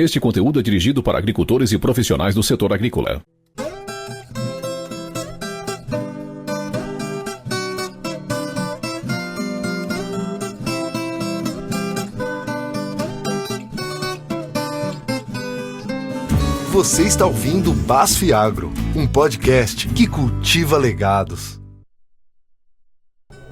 Este conteúdo é dirigido para agricultores e profissionais do setor agrícola. Você está ouvindo BASF Agro, um podcast que cultiva legados.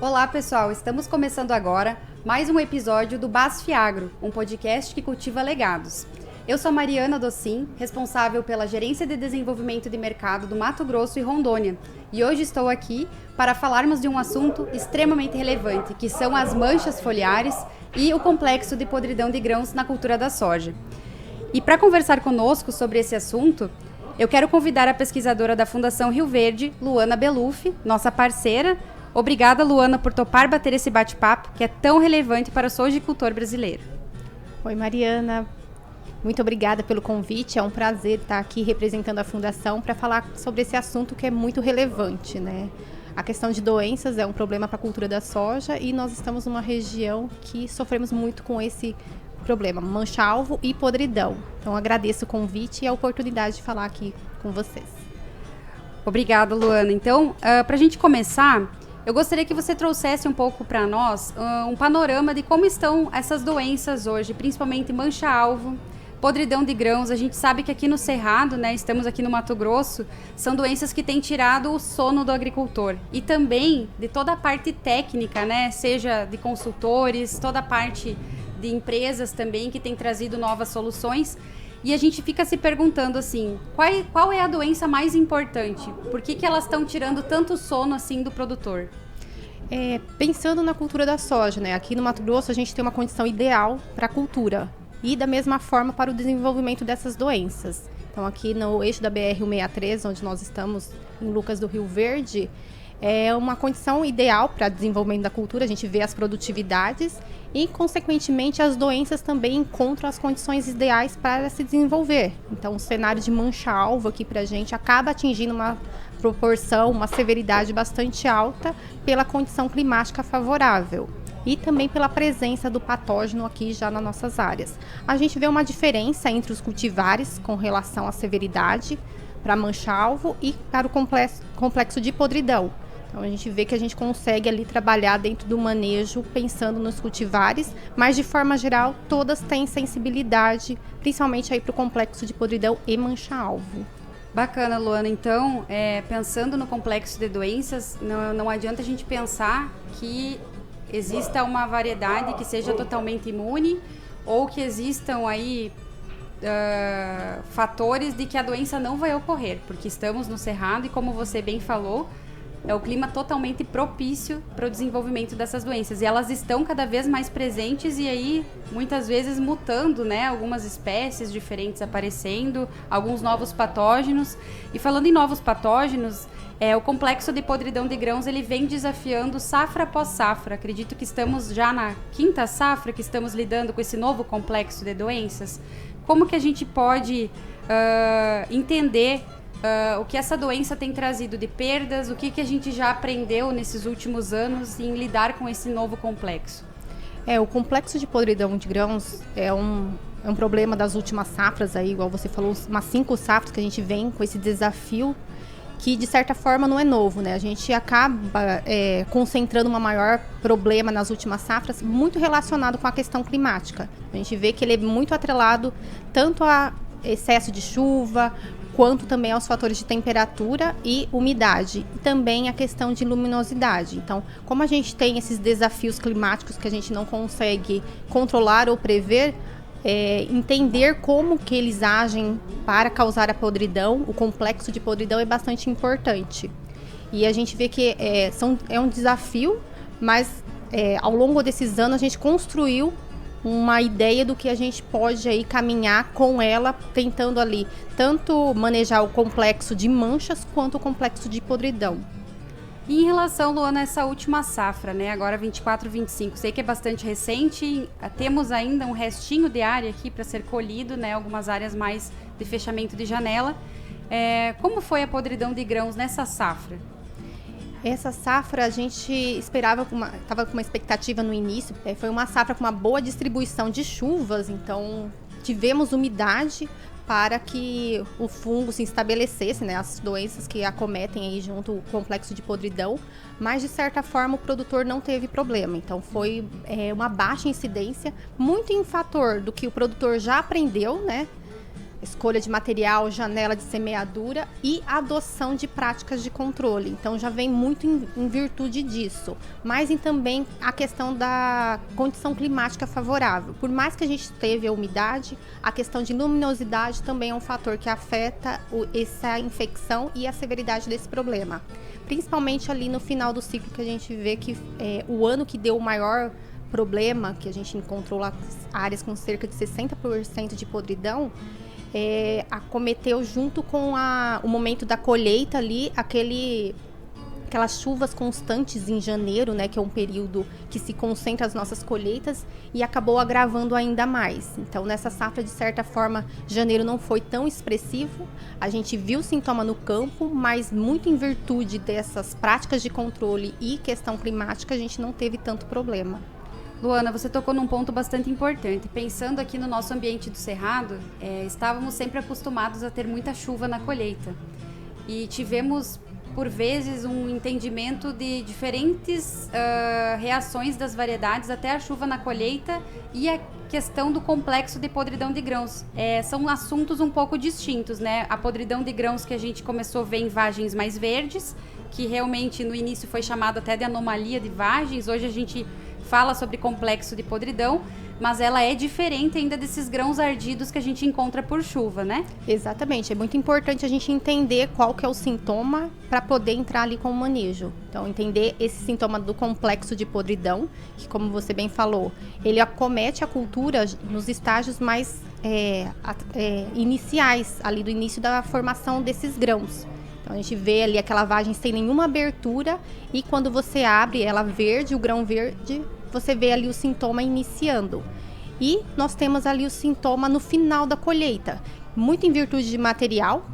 Olá pessoal, estamos começando agora mais um episódio do BASF Agro, um podcast que cultiva legados. Eu sou Mariana Docin, responsável pela Gerência de Desenvolvimento de Mercado do Mato Grosso e Rondônia, e hoje estou aqui para falarmos de um assunto extremamente relevante, que são as manchas foliares e o complexo de podridão de grãos na cultura da soja. E para conversar conosco sobre esse assunto, eu quero convidar a pesquisadora da Fundação Rio Verde, Luana Beluffi, nossa parceira. Obrigada, Luana, por topar bater esse bate-papo que é tão relevante para o sojicultor brasileiro. Oi, Mariana. Muito obrigada pelo convite. É um prazer estar aqui representando a Fundação para falar sobre esse assunto que é muito relevante, né? A questão de doenças é um problema para a cultura da soja e nós estamos numa região que sofremos muito com esse problema, mancha-alvo e podridão. Então, agradeço o convite e a oportunidade de falar aqui com vocês. Obrigada, Luana. Então, para a gente começar, eu gostaria que você trouxesse um pouco para nós um panorama de como estão essas doenças hoje, principalmente mancha-alvo, podridão de grãos. A gente sabe que aqui no Cerrado, né, estamos aqui no Mato Grosso, são doenças que têm tirado o sono do agricultor. E também de toda a parte técnica, né, seja de consultores, toda a parte de empresas também que têm trazido novas soluções. E a gente fica se perguntando assim, qual é a doença mais importante? Por que elas estão tirando tanto sono assim do produtor? Pensando na cultura da soja, né? Aqui no Mato Grosso a gente tem uma condição ideal para a cultura e da mesma forma para o desenvolvimento dessas doenças. Então aqui no eixo da BR-163, onde nós estamos, em Lucas do Rio Verde, é uma condição ideal para o desenvolvimento da cultura. A gente vê as produtividades e, consequentemente, as doenças também encontram as condições ideais para se desenvolver. Então, o cenário de mancha-alvo aqui para a gente acaba atingindo uma proporção, uma severidade bastante alta pela condição climática favorável e também pela presença do patógeno aqui já nas nossas áreas. A gente vê uma diferença entre os cultivares com relação à severidade para mancha-alvo e para o complexo de podridão. Então, a gente vê que a gente consegue ali trabalhar dentro do manejo, pensando nos cultivares, mas de forma geral, todas têm sensibilidade, principalmente aí para o complexo de podridão e mancha-alvo. Bacana, Luana. Então, pensando no complexo de doenças, não adianta a gente pensar que exista uma variedade que seja totalmente imune ou que existam aí fatores de que a doença não vai ocorrer, porque estamos no Cerrado e, como você bem falou, é o clima totalmente propício para o desenvolvimento dessas doenças. E elas estão cada vez mais presentes e aí, muitas vezes, mutando, né? Algumas espécies diferentes aparecendo, alguns novos patógenos. E falando em novos patógenos, o complexo de podridão de grãos, ele vem desafiando safra após safra. Acredito que estamos já na 5ª safra que estamos lidando com esse novo complexo de doenças. Como que a gente pode entender o que essa doença tem trazido de perdas, o que a gente já aprendeu nesses últimos anos em lidar com esse novo complexo? O complexo de podridão de grãos é um problema das últimas safras, aí, igual você falou, umas 5 safras que a gente vem com esse desafio, que de certa forma não é novo, né? A gente acaba concentrando um maior problema nas últimas safras, muito relacionado com a questão climática. A gente vê que ele é muito atrelado tanto a excesso de chuva, quanto também aos fatores de temperatura e umidade, e também a questão de luminosidade. Então, como a gente tem esses desafios climáticos que a gente não consegue controlar ou prever, entender como que eles agem para causar a podridão, o complexo de podridão é bastante importante. E a gente vê que é um desafio, mas ao longo desses anos a gente construiu uma ideia do que a gente pode aí caminhar com ela, tentando ali tanto manejar o complexo de manchas quanto o complexo de podridão. E em relação, Luana, a essa última safra, né, agora 24-25, sei que é bastante recente, temos ainda um restinho de área aqui para ser colhido, né, algumas áreas mais de fechamento de janela. Como foi a podridão de grãos nessa safra? Essa safra a gente esperava, estava com uma expectativa no início, foi uma safra com uma boa distribuição de chuvas, então tivemos umidade para que o fungo se estabelecesse, né, as doenças que acometem aí junto o complexo de podridão, mas de certa forma o produtor não teve problema. Então foi uma baixa incidência, muito em fator do que o produtor já aprendeu, né, escolha de material, janela de semeadura e adoção de práticas de controle. Então já vem muito em virtude disso, mas também a questão da condição climática favorável. Por mais que a gente teve a umidade, a questão de luminosidade também é um fator que afeta essa infecção e a severidade desse problema. Principalmente ali no final do ciclo, que a gente vê que o ano que deu o maior problema, que a gente encontrou lá áreas com cerca de 60% de podridão, acometeu junto com o momento da colheita ali, aquelas chuvas constantes em janeiro, né, que é um período que se concentra as nossas colheitas, e acabou agravando ainda mais. Então, nessa safra, de certa forma, janeiro não foi tão expressivo, a gente viu sintoma no campo, mas muito em virtude dessas práticas de controle e questão climática, a gente não teve tanto problema. Luana, você tocou num ponto bastante importante. Pensando aqui no nosso ambiente do Cerrado, estávamos sempre acostumados a ter muita chuva na colheita. E tivemos, por vezes, um entendimento de diferentes reações das variedades até a chuva na colheita e a questão do complexo de podridão de grãos. São assuntos um pouco distintos, né? A podridão de grãos que a gente começou a ver em vagens mais verdes, que realmente no início foi chamado até de anomalia de vagens. Hoje a gente fala sobre complexo de podridão, mas ela é diferente ainda desses grãos ardidos que a gente encontra por chuva, né? Exatamente, é muito importante a gente entender qual que é o sintoma para poder entrar ali com o manejo. Então, entender esse sintoma do complexo de podridão, que, como você bem falou, ele acomete a cultura nos estágios mais iniciais, ali do início da formação desses grãos. Então, a gente vê ali aquela vagem sem nenhuma abertura, e quando você abre ela verde, o grão verde, você vê ali o sintoma iniciando. E nós temos ali o sintoma no final da colheita, muito em virtude de material,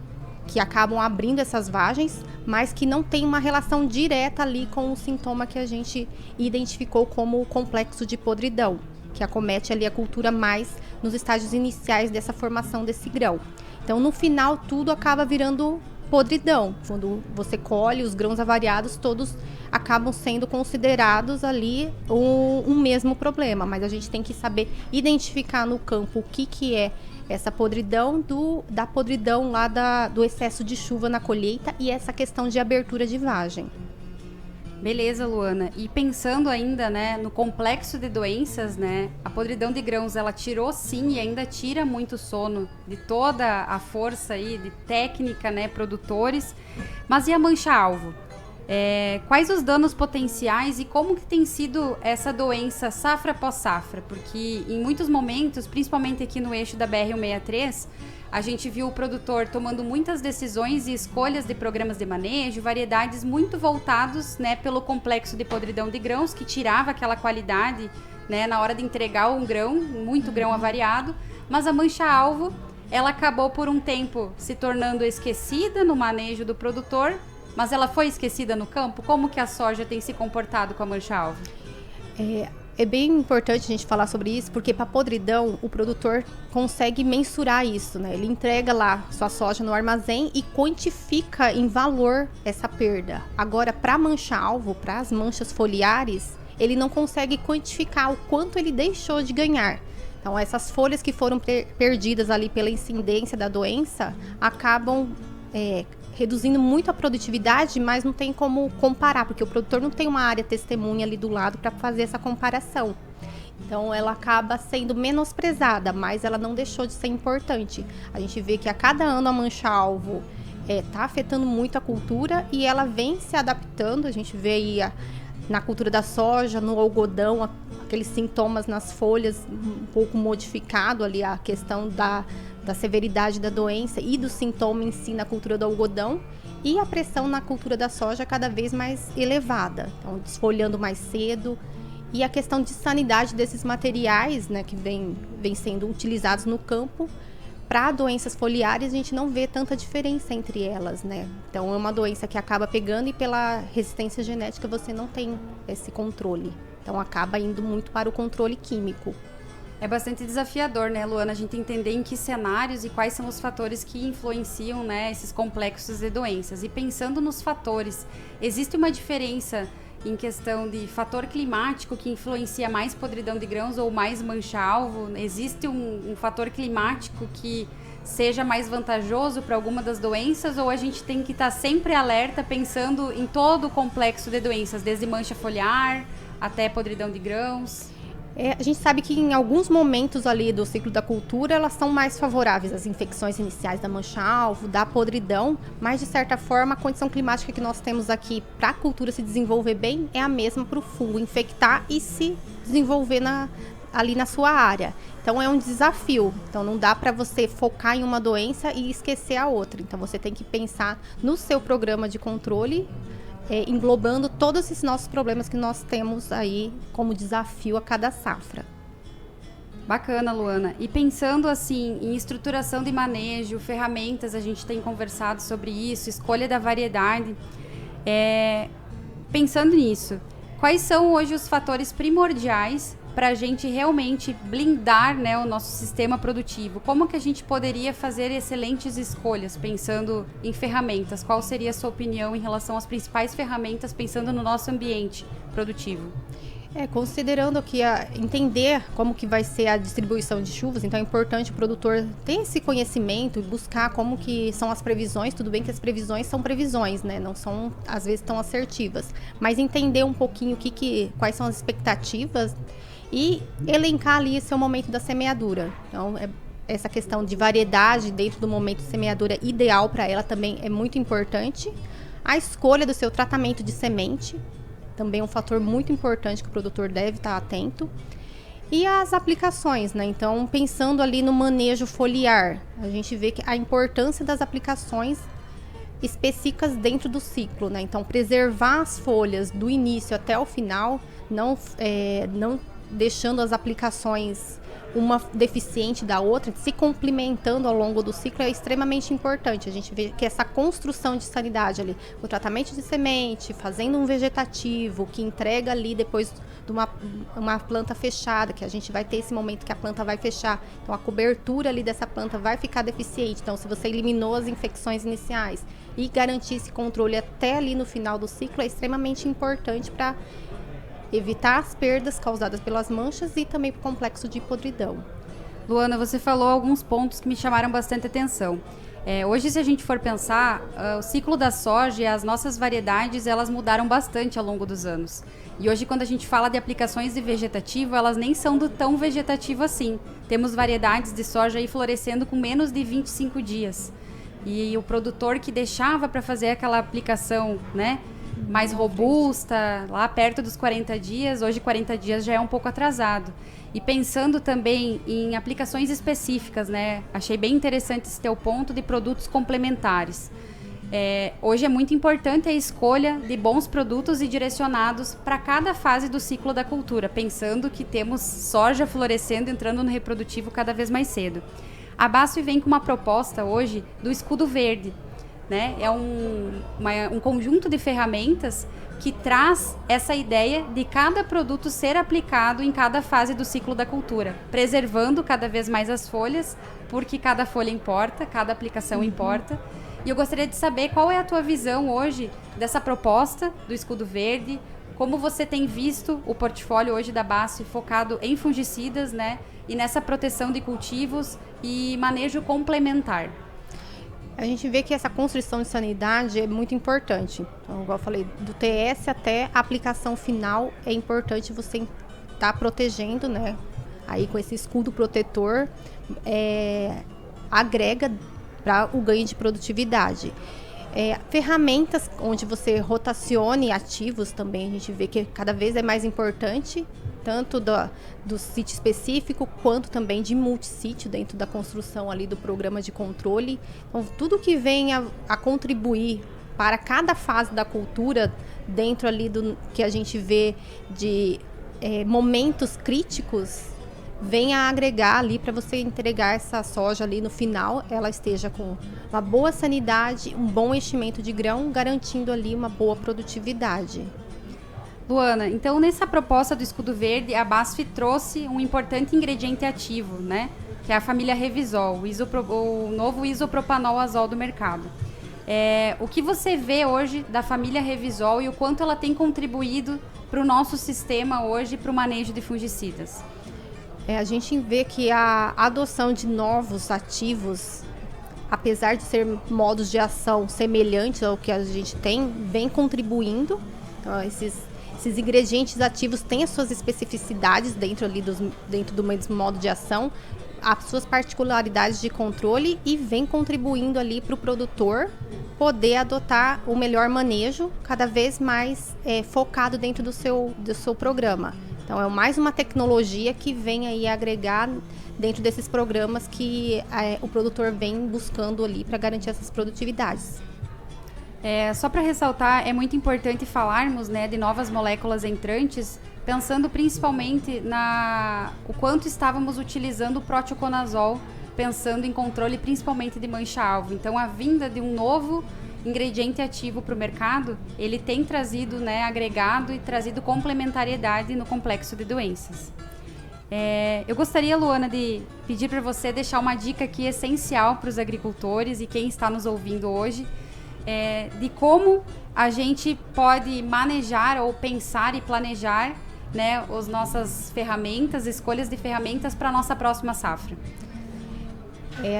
que acabam abrindo essas vagens, mas que não tem uma relação direta ali com o sintoma que a gente identificou como o complexo de podridão, que acomete ali a cultura mais nos estágios iniciais dessa formação desse grão. Então, no final, tudo acaba virando podridão. Quando você colhe os grãos avariados, todos acabam sendo considerados ali um mesmo problema, mas a gente tem que saber identificar no campo o que é essa podridão da podridão lá do excesso de chuva na colheita e essa questão de abertura de vagem. Beleza, Luana. E pensando ainda, né, no complexo de doenças, né, a podridão de grãos, ela tirou sim e ainda tira muito sono de toda a força aí de técnica, né, produtores. Mas e a mancha-alvo? Quais os danos potenciais e como que tem sido essa doença safra após safra? Porque em muitos momentos, principalmente aqui no eixo da BR-163, a gente viu o produtor tomando muitas decisões e escolhas de programas de manejo, variedades muito voltados, né, pelo complexo de podridão de grãos, que tirava aquela qualidade, né, na hora de entregar um grão, muito grão avariado, mas a mancha-alvo, ela acabou por um tempo se tornando esquecida no manejo do produtor, mas ela foi esquecida no campo. Como que a soja tem se comportado com a mancha-alvo? É bem importante a gente falar sobre isso, porque para podridão o produtor consegue mensurar isso, né? Ele entrega lá sua soja no armazém e quantifica em valor essa perda. Agora, para mancha-alvo, para as manchas foliares, ele não consegue quantificar o quanto ele deixou de ganhar. Então, essas folhas que foram perdidas ali pela incidência da doença acabam reduzindo muito a produtividade, mas não tem como comparar, porque o produtor não tem uma área testemunha ali do lado para fazer essa comparação. Então, ela acaba sendo menosprezada, mas ela não deixou de ser importante. A gente vê que a cada ano a mancha-alvo está afetando muito a cultura e ela vem se adaptando. A gente vê aí na cultura da soja, no algodão, aqueles sintomas nas folhas um pouco modificado ali, a questão da severidade da doença e do sintoma em si na cultura do algodão, e a pressão na cultura da soja cada vez mais elevada, então desfolhando mais cedo, e a questão de sanidade desses materiais, né, que vem sendo utilizados no campo. Para doenças foliares, a gente não vê tanta diferença entre elas, né? Então, é uma doença que acaba pegando e pela resistência genética você não tem esse controle. Então, acaba indo muito para o controle químico. É bastante desafiador, né, Luana, a gente entender em que cenários e quais são os fatores que influenciam, né, esses complexos de doenças. E pensando nos fatores, existe uma diferença em questão de fator climático que influencia mais podridão de grãos ou mais mancha-alvo? Existe um fator climático que seja mais vantajoso para alguma das doenças, ou a gente tem que estar sempre alerta pensando em todo o complexo de doenças, desde mancha foliar até podridão de grãos? A gente sabe que em alguns momentos ali do ciclo da cultura, elas são mais favoráveis às infecções iniciais da mancha-alvo, da podridão, mas de certa forma a condição climática que nós temos aqui para a cultura se desenvolver bem é a mesma para o fungo infectar e se desenvolver ali na sua área. Então é um desafio, então não dá para você focar em uma doença e esquecer a outra, então você tem que pensar no seu programa de controle, englobando todos esses nossos problemas que nós temos aí como desafio a cada safra. Bacana, Luana. E pensando assim em estruturação de manejo, ferramentas, a gente tem conversado sobre isso, escolha da variedade. Pensando nisso, quais são hoje os fatores primordiais para a gente realmente blindar, né, o nosso sistema produtivo? Como que a gente poderia fazer excelentes escolhas pensando em ferramentas? Qual seria a sua opinião em relação às principais ferramentas pensando no nosso ambiente produtivo? Considerando que entender como que vai ser a distribuição de chuvas, então é importante o produtor ter esse conhecimento e buscar como que são as previsões. Tudo bem que as previsões são previsões, né? Não são, às vezes, tão assertivas. Mas entender um pouquinho quais são as expectativas e elencar ali seu momento da semeadura. Então, essa questão de variedade dentro do momento de semeadura ideal para ela também é muito importante. A escolha do seu tratamento de semente também é um fator muito importante que o produtor deve estar atento. E as aplicações, né? Então, pensando ali no manejo foliar, a gente vê que a importância das aplicações específicas dentro do ciclo, né? Então, preservar as folhas do início até o final, não deixando as aplicações uma deficiente da outra, se complementando ao longo do ciclo, é extremamente importante. A gente vê que essa construção de sanidade ali, o tratamento de semente, fazendo um vegetativo que entrega ali depois de uma planta fechada, que a gente vai ter esse momento que a planta vai fechar, então a cobertura ali dessa planta vai ficar deficiente. Então, se você eliminou as infecções iniciais e garantir esse controle até ali no final do ciclo, é extremamente importante para evitar as perdas causadas pelas manchas e também para o complexo de podridão. Luana, você falou alguns pontos que me chamaram bastante atenção. Hoje, se a gente for pensar, o ciclo da soja e as nossas variedades, elas mudaram bastante ao longo dos anos. E hoje, quando a gente fala de aplicações de vegetativo, elas nem são tão vegetativo assim. Temos variedades de soja aí florescendo com menos de 25 dias. E o produtor que deixava para fazer aquela aplicação, né, mais robusta, lá perto dos 40 dias, hoje 40 dias já é um pouco atrasado. E pensando também em aplicações específicas, né? Achei bem interessante esse teu ponto de produtos complementares. Hoje é muito importante a escolha de bons produtos e direcionados para cada fase do ciclo da cultura, pensando que temos soja florescendo, entrando no reprodutivo cada vez mais cedo. A BASF vem com uma proposta hoje do escudo verde, né? É um conjunto de ferramentas que traz essa ideia de cada produto ser aplicado em cada fase do ciclo da cultura, preservando cada vez mais as folhas, porque cada folha importa, cada aplicação importa. E eu gostaria de saber qual é a tua visão hoje dessa proposta do escudo verde, como você tem visto o portfólio hoje da BASF focado em fungicidas, né? E nessa proteção de cultivos e manejo complementar. A gente vê que essa construção de sanidade é muito importante. Então, igual eu falei, do TS até a aplicação final, é importante você estar protegendo, né? Aí com esse escudo protetor, agrega para o ganho de produtividade. Ferramentas onde você rotacione ativos também, a gente vê que cada vez é mais importante, tanto do sítio específico, quanto também de multissítio dentro da construção ali do programa de controle. Então, tudo que venha a contribuir para cada fase da cultura, dentro ali do que a gente vê de momentos críticos, venha a agregar ali para você entregar essa soja ali no final, ela esteja com uma boa sanidade, um bom enchimento de grão, garantindo ali uma boa produtividade. Luana, então nessa proposta do Escudo Verde, a BASF trouxe um importante ingrediente ativo, né? Que é a família Revisol, o novo isopropanol azol do mercado. O que você vê hoje da família Revisol e o quanto ela tem contribuído para o nosso sistema hoje para o manejo de fungicidas? A gente vê que a adoção de novos ativos, apesar de ser modos de ação semelhantes ao que a gente tem, vem contribuindo. Então, esses ingredientes ativos têm as suas especificidades dentro do mesmo modo de ação, as suas particularidades de controle e vem contribuindo ali para o produtor poder adotar o melhor manejo, cada vez mais focado dentro do seu programa. Então, é mais uma tecnologia que vem aí agregar dentro desses programas que o produtor vem buscando ali para garantir essas produtividades. Só para ressaltar, é muito importante falarmos, né, de novas moléculas entrantes, pensando principalmente o quanto estávamos utilizando o proteoconazol, pensando em controle principalmente de mancha-alvo. Então, a vinda de um novo ingrediente ativo para o mercado, ele tem trazido, né, agregado e trazido complementariedade no complexo de doenças. Eu gostaria, Luana, de pedir para você deixar uma dica aqui essencial para os agricultores e quem está nos ouvindo hoje, de como a gente pode manejar ou pensar e planejar, né, as nossas ferramentas, escolhas de ferramentas para a nossa próxima safra.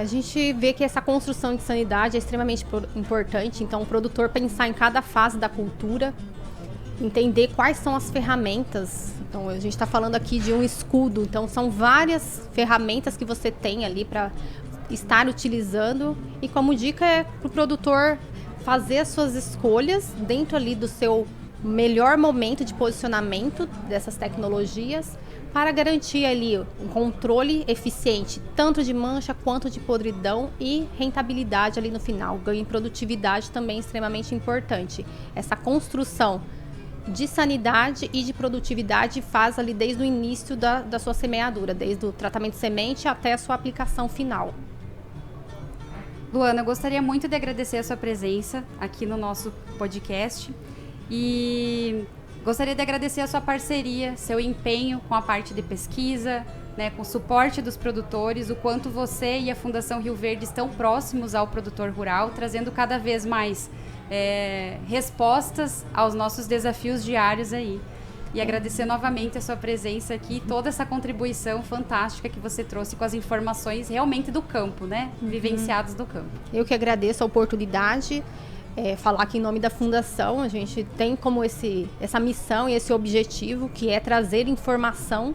A gente vê que essa construção de sanidade é extremamente importante, então o produtor pensar em cada fase da cultura, entender quais são as ferramentas. Então a gente está falando aqui de um escudo, então são várias ferramentas que você tem ali para estar utilizando, e como dica é para o produtor fazer as suas escolhas dentro ali do seu melhor momento de posicionamento dessas tecnologias para garantir ali um controle eficiente, tanto de mancha quanto de podridão e rentabilidade ali no final. Ganho em produtividade também é extremamente importante. Essa construção de sanidade e de produtividade faz ali desde o início da sua semeadura, desde o tratamento de semente até a sua aplicação final. Luana, eu gostaria muito de agradecer a sua presença aqui no nosso podcast e gostaria de agradecer a sua parceria, seu empenho com a parte de pesquisa, né, com o suporte dos produtores, o quanto você e a Fundação Rio Verde estão próximos ao produtor rural, trazendo cada vez mais respostas aos nossos desafios diários aí. E agradecer novamente a sua presença aqui, toda essa contribuição fantástica que você trouxe com as informações realmente do campo, né? Vivenciadas do campo. Eu que agradeço a oportunidade, falar aqui em nome da Fundação. A gente tem como essa missão e esse objetivo, que é trazer informação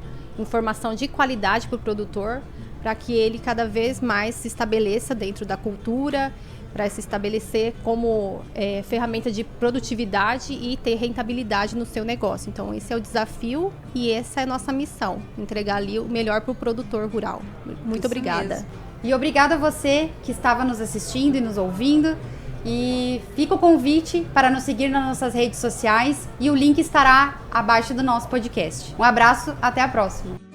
de qualidade para o produtor, para que ele cada vez mais se estabeleça dentro da cultura, para se estabelecer como ferramenta de produtividade e ter rentabilidade no seu negócio. Então, esse é o desafio e essa é a nossa missão, entregar ali o melhor para o produtor rural. Muito obrigada. Mesmo. E obrigada a você que estava nos assistindo e nos ouvindo. E fica o convite para nos seguir nas nossas redes sociais e o link estará abaixo do nosso podcast. Um abraço, até a próxima.